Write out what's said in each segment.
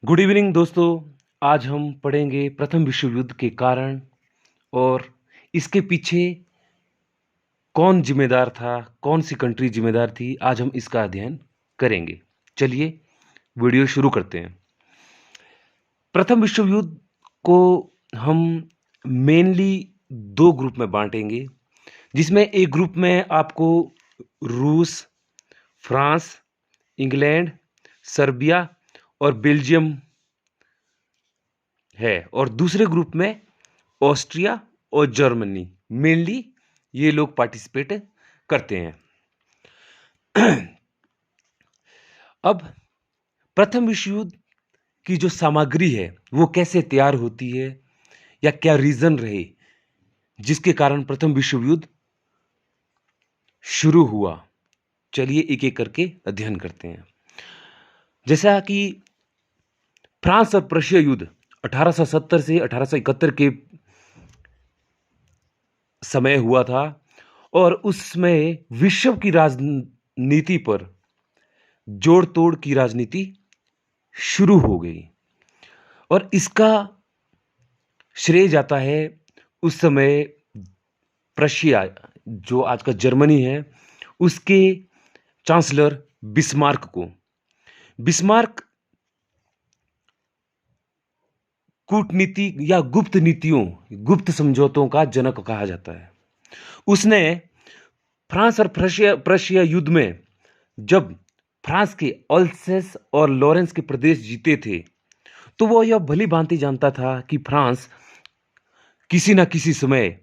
Good evening दोस्तों। आज हम पढ़ेंगे प्रथम विश्व युद्ध के कारण और इसके पीछे कौन जिम्मेदार था, कौन सी कंट्री जिम्मेदार थी। आज हम इसका अध्ययन करेंगे। चलिए वीडियो शुरू करते हैं। प्रथम विश्व युद्ध को हम मेनली दो ग्रुप में बांटेंगे, जिसमें एक ग्रुप में आपको रूस, फ्रांस, इंग्लैंड, सर्बिया और बेल्जियम है, और दूसरे ग्रुप में ऑस्ट्रिया और जर्मनी मेनली ये लोग पार्टिसिपेट करते हैं। अब प्रथम विश्व युद्ध की जो सामग्री है वो कैसे तैयार होती है, या क्या रीजन रहे जिसके कारण प्रथम विश्व युद्ध शुरू हुआ। चलिए एक एक करके अध्ययन करते हैं। जैसा कि फ्रांस और प्रशिया युद्ध 1870 से 1871 के समय हुआ था, और उसमें विश्व की राजनीति पर जोड़ तोड़ की राजनीति शुरू हो गई, और इसका श्रेय जाता है उस समय प्रशिया, जो आज का जर्मनी है, उसके चांसलर बिस्मार्क को। बिस्मार्क कूटनीति या गुप्त नीतियों, गुप्त समझौतों का जनक कहा जाता है। उसने फ्रांस और प्रशिया युद्ध में जब फ्रांस के अल्सेस और लॉरेंस के प्रदेश जीते थे, तो वो यह भली भांति जानता था कि फ्रांस किसी न किसी समय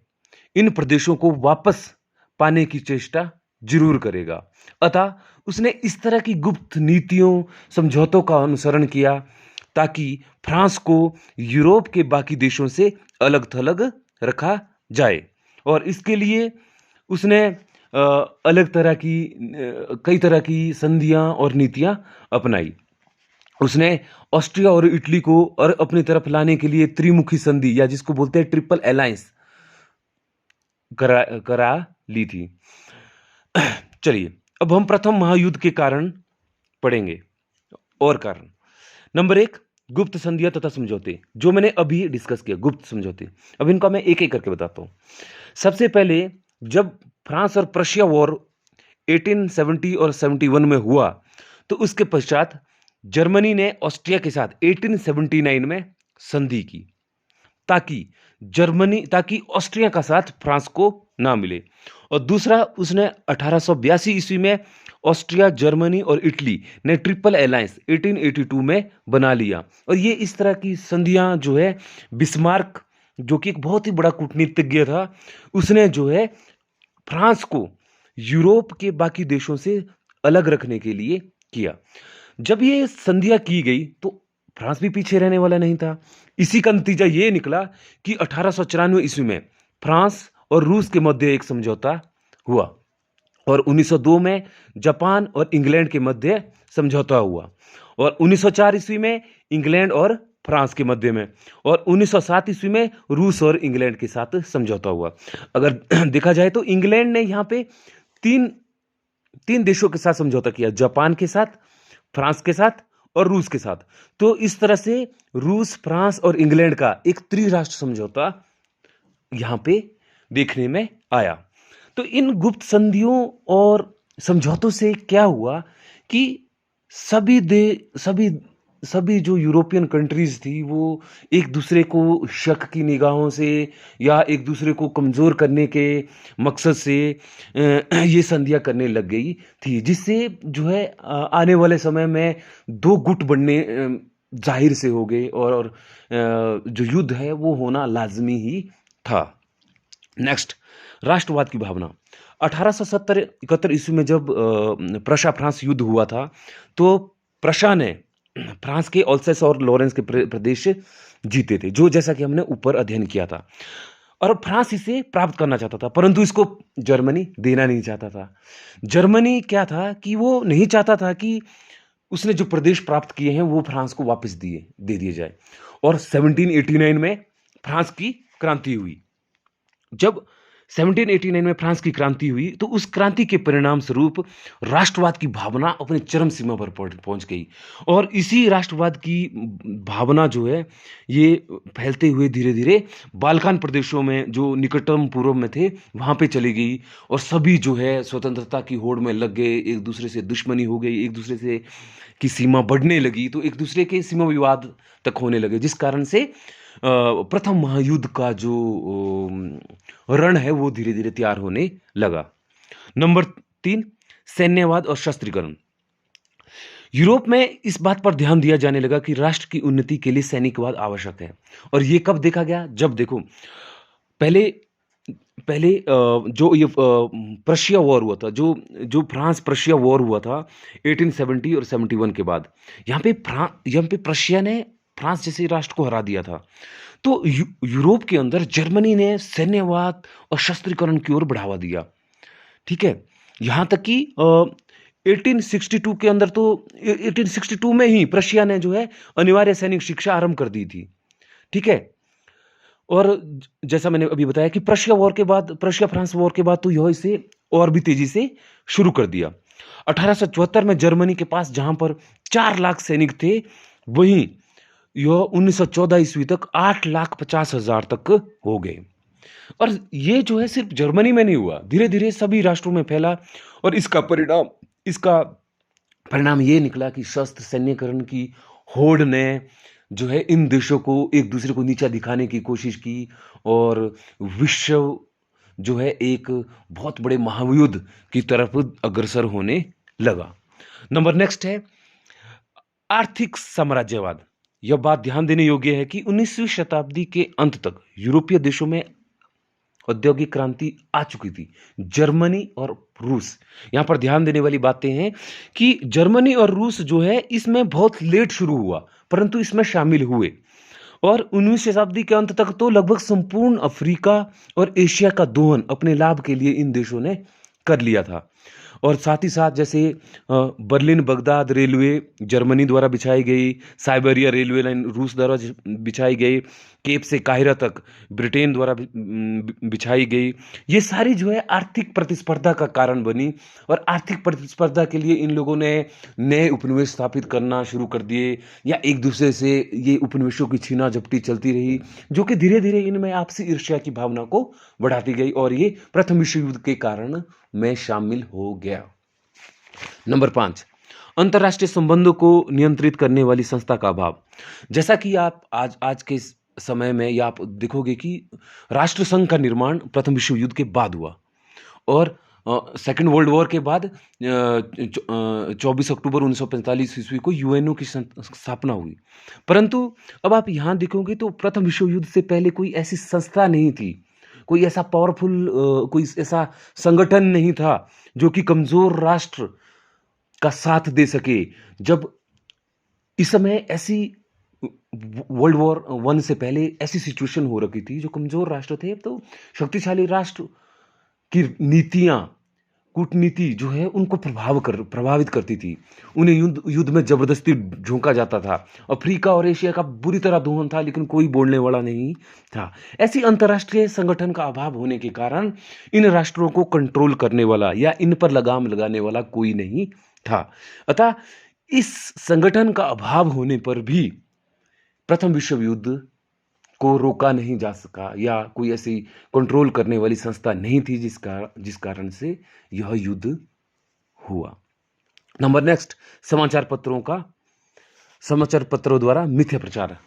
इन प्रदेशों को वापस पाने की चेष्टा जरूर करेगा। अतः उसने इस तरह की गुप्त नीतियों, समझौतों का अनुसरण किया ताकि फ्रांस को यूरोप के बाकी देशों से अलग थलग रखा जाए, और इसके लिए उसने कई तरह की संधियां और नीतियां अपनाई। उसने ऑस्ट्रिया और इटली को और अपनी तरफ लाने के लिए त्रिमुखी संधि, या जिसको बोलते हैं ट्रिपल अलायंस, करा ली थी। चलिए अब हम प्रथम महायुद्ध के कारण पढ़ेंगे। और कारण नंबर 1, गुप्त संधियां तथा समझौते, जो मैंने अभी डिस्कस किया, गुप्त समझौते। अब इनका मैं एक एक करके बताता हूं। सबसे पहले जब फ्रांस और प्रशिया वॉर 1870 और 71 में हुआ, तो उसके पश्चात जर्मनी ने ऑस्ट्रिया के साथ 1879 में संधि की, ताकि ऑस्ट्रिया का साथ फ्रांस को ना मिले। और दूसरा, उसने 1882 ईस्वी में ऑस्ट्रिया, जर्मनी और इटली ने ट्रिपल अलायंस 1882 में बना लिया। और ये इस तरह की संधियां जो है, बिस्मार्क जो कि एक बहुत ही बड़ा कूटनीतिज्ञ था, उसने जो है फ्रांस को यूरोप के बाकी देशों से अलग रखने के लिए किया। जब ये संधियां की गई तो फ्रांस भी पीछे रहने वाला नहीं था। इसी का नतीजा ये निकला कि 1894 ईस्वी में फ्रांस और रूस के मध्य एक समझौता हुआ, और 1902 में जापान और इंग्लैंड के मध्य समझौता हुआ, और 1904 ईस्वी में इंग्लैंड और फ्रांस के मध्य में, और 1907 ईस्वी में रूस और इंग्लैंड के साथ समझौता हुआ। अगर देखा जाए तो इंग्लैंड ने यहां पे तीन देशों के साथ समझौता किया, जापान के साथ, फ्रांस के साथ और रूस के साथ। तो इस तरह से रूस, फ्रांस और इंग्लैंड का एक त्रिराष्ट्र समझौता यहां पे देखने में आया। तो इन गुप्त संधियों और समझौतों से क्या हुआ कि सभी जो यूरोपियन कंट्रीज थी, वो एक दूसरे को शक की निगाहों से या एक दूसरे को कमजोर करने के मकसद से ये संधियां करने लग गई थी, जिससे जो है आने वाले समय में दो गुट बनने जाहिर से हो गए, और जो युद्ध है वो होना लाजमी ही था। नेक्स्ट, राष्ट्रवाद की भावना। 1870-71 ईस्वी में जब प्रशा फ्रांस युद्ध हुआ था, तो प्रशा ने फ्रांस के अल्सेस और लॉरेंस के प्रदेश जीते थे, जो जैसा कि हमने ऊपर अध्ययन किया था, और फ्रांस इसे प्राप्त करना चाहता था, परंतु इसको जर्मनी देना नहीं चाहता था। जर्मनी क्या था कि वो नहीं चाहता था कि उसने जो प्रदेश प्राप्त किए हैं वो फ्रांस को वापस दे दिए जाए। और 1789 में फ्रांस की क्रांति हुई। जब 1789 में फ्रांस की क्रांति हुई, तो उस क्रांति के परिणाम स्वरूप राष्ट्रवाद की भावना अपने चरम सीमा पर पहुंच गई। और इसी राष्ट्रवाद की भावना जो है ये फैलते हुए धीरे धीरे बाल्कान प्रदेशों में जो निकटतम पूर्व में थे वहां पे चली गई, और सभी जो है स्वतंत्रता की होड़ में लग गए, एक दूसरे से दुश्मनी हो गई, एक दूसरे से की सीमा बढ़ने लगी, तो एक दूसरे के सीमा विवाद तक होने लगे, जिस कारण से प्रथम महायुद्ध का जो रण है वो धीरे धीरे तैयार होने लगा। नंबर 3, सैन्यवाद और शस्त्रीकरण। यूरोप में इस बात पर ध्यान दिया जाने लगा कि राष्ट्र की उन्नति के लिए सैनिकवाद आवश्यक है। और ये कब देखा गया? जब देखो पहले पहले जो ये प्रशिया वॉर हुआ था, जो जो फ्रांस प्रशिया वॉर हुआ था 1870 और 71 के बाद, यहाँ पे प्रशिया ने फ्रांस जैसे राष्ट्र को हरा दिया था। तो यूरोप के अंदर जर्मनी ने सैन्यवाद और शस्त्रीकरण की ओर बढ़ावा दिया। ठीक है, यहां तक कि 1862 के अंदर, तो 1862 में ही प्रशिया ने जो है अनिवार्य सैनिक शिक्षा आरंभ कर दी थी। ठीक है, और जैसा मैंने अभी बताया कि प्रशिया फ्रांस वॉर के बाद तो यह इसे और भी तेजी से शुरू कर दिया। 1874 में जर्मनी के पास जहां पर 4 लाख सैनिक थे, वहीं यह 1914 ईस्वी तक 8,50,000 तक हो गए। और ये जो है सिर्फ जर्मनी में नहीं हुआ, धीरे धीरे सभी राष्ट्रों में फैला। और इसका परिणाम ये निकला कि शस्त्र सैन्यकरण की होड़ ने जो है इन देशों को एक दूसरे को नीचा दिखाने की कोशिश की, और विश्व जो है एक बहुत बड़े महायुद्ध की तरफ अग्रसर होने लगा। नंबर नेक्स्ट है आर्थिक साम्राज्यवाद। यह बात ध्यान देने योग्य है कि 19वीं शताब्दी के अंत तक यूरोपीय देशों में औद्योगिक क्रांति आ चुकी थी। जर्मनी और रूस, यहां पर ध्यान देने वाली बातें हैं कि जर्मनी और रूस जो है इसमें बहुत लेट शुरू हुआ, परंतु इसमें शामिल हुए। और 19वीं शताब्दी के अंत तक तो लगभग संपूर्ण अफ्रीका और एशिया का दोहन अपने लाभ के लिए इन देशों ने कर लिया था। और साथ ही साथ जैसे बर्लिन बगदाद रेलवे जर्मनी द्वारा बिछाई गई, साइबेरिया रेलवे लाइन रूस द्वारा बिछाई गई, केप से काहिरा तक ब्रिटेन द्वारा बिछाई गई, ये सारी जो है आर्थिक प्रतिस्पर्धा का कारण बनी। और आर्थिक प्रतिस्पर्धा के लिए इन लोगों ने नए उपनिवेश स्थापित करना शुरू कर दिए, या एक दूसरे से ये उपनिवेशों की छीना झपटी चलती रही, जो कि धीरे धीरे इनमें आपसी ईर्ष्या की भावना को बढ़ाती गई, और ये प्रथम विश्व युद्ध के कारण में शामिल हो गया। नंबर 5, अंतरराष्ट्रीय संबंधों को नियंत्रित करने वाली संस्था का अभाव। जैसा कि आप आज के समय में या आप देखोगे कि राष्ट्रसंघ का निर्माण प्रथम विश्व युद्ध के बाद हुआ, और सेकेंड वर्ल्ड वॉर के बाद 24 अक्टूबर 1945 ईस्वी को यूएनओ की स्थापना हुई। परंतु अब आप यहाँ देखोगे तो प्रथम विश्व युद्ध से पहले कोई ऐसी संस्था नहीं थी, कोई ऐसा पावरफुल कोई ऐसा संगठन नहीं था जो कि कमजोर राष्ट्र का साथ दे सके। जब इस समय ऐसी वर्ल्ड वॉर 1 से पहले ऐसी सिचुएशन हो रखी थी, जो कमजोर राष्ट्र थे तो शक्तिशाली राष्ट्र की नीतियां, कूटनीति जो है उनको प्रभावित करती थी, उन्हें युद्ध में जबरदस्ती झोंका जाता था। अफ्रीका और एशिया का बुरी तरह दोहन था, लेकिन कोई बोलने वाला नहीं था। ऐसी अंतर्राष्ट्रीय संगठन का अभाव होने के कारण इन राष्ट्रों को कंट्रोल करने वाला या इन पर लगाम लगाने वाला कोई नहीं था। अतः इस संगठन का अभाव होने पर भी प्रथम विश्व युद्ध को रोका नहीं जा सका, या कोई ऐसी कंट्रोल करने वाली संस्था नहीं थी जिस कारण से यह युद्ध हुआ। नंबर नेक्स्ट, समाचार पत्रों द्वारा मिथ्या प्रचार।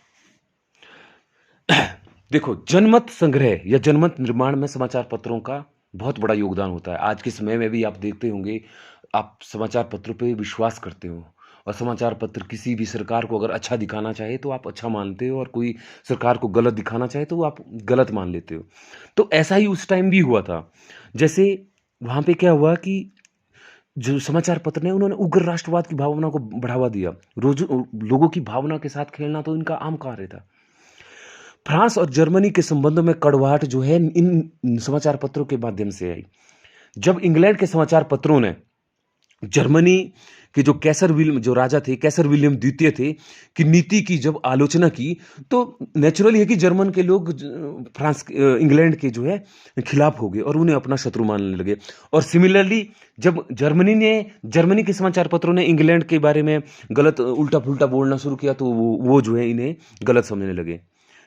देखो, जनमत संग्रह या जनमत निर्माण में समाचार पत्रों का बहुत बड़ा योगदान होता है। आज के समय में भी आप देखते होंगे, आप समाचार पत्रों पे विश्वास करते हो, और समाचार पत्र किसी भी सरकार को अगर अच्छा दिखाना चाहे तो आप अच्छा मानते हो, और कोई सरकार को गलत दिखाना चाहे तो आप गलत मान लेते हो। तो ऐसा ही उस टाइम भी हुआ था। जैसे वहाँ पे क्या हुआ कि जो समाचार पत्र ने उन्होंने उग्र राष्ट्रवाद की भावना को बढ़ावा दिया। लोगों की भावना के साथ खेलना तो इनका आम कार्य था। फ्रांस और जर्मनी के संबंधों में कड़वाहट जो है इन समाचार पत्रों के माध्यम से आई। जब इंग्लैंड के समाचार पत्रों ने जर्मनी के जो कैसर विलियम जो राजा थे, कैसर विलियम द्वितीय थे, की नीति की जब आलोचना की, तो नेचुरली है कि जर्मन के लोग इंग्लैंड के जो है खिलाफ हो गए और उन्हें अपना शत्रु मानने लगे। और सिमिलरली जब जर्मनी के समाचार पत्रों ने इंग्लैंड के बारे में गलत उल्टा-पुल्टा बोलना शुरू किया, तो वो जो है इन्हें गलत समझने लगे।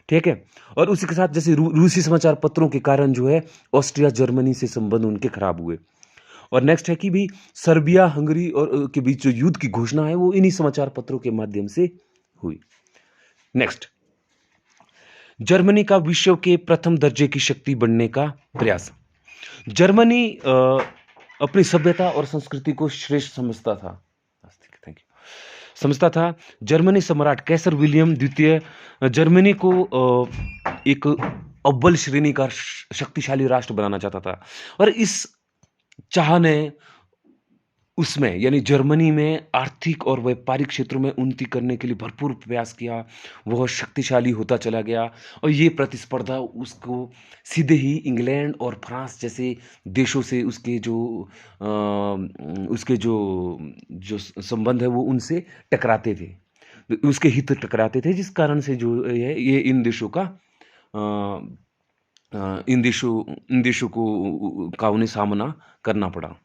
ठीक है? और उसी के साथ जैसे रूसी समाचार पत्रों के कारण जो है ऑस्ट्रिया जर्मनी से संबंध उनके खराब हुए। और नेक्स्ट है कि भी सर्बिया हंगरी और के बीच जो युद्ध की घोषणा है वो इन्हीं समाचार पत्रों के माध्यम से हुई। नेक्स्ट, जर्मनी का विश्व के प्रथम दर्जे की शक्ति बनने का प्रयास। जर्मनी अपनी सभ्यता और संस्कृति को श्रेष्ठ समझता था। Thank you. समझता था। जर्मनी सम्राट कैसर विलियम द्वितीय जर्मनी को एक अव्वल श्रेणी का शक्तिशाली राष्ट्र बनाना चाहता था, और इस चाह ने उसमें यानी जर्मनी में आर्थिक और व्यापारिक क्षेत्रों में उन्नति करने के लिए भरपूर प्रयास किया। वह शक्तिशाली होता चला गया, और ये प्रतिस्पर्धा उसको सीधे ही इंग्लैंड और फ्रांस जैसे देशों से उसके जो संबंध है वो उनसे टकराते थे, उसके हित टकराते थे, जिस कारण से जो है ये इन देशों का इन देशों को का उन्हें सामना करना पड़ा।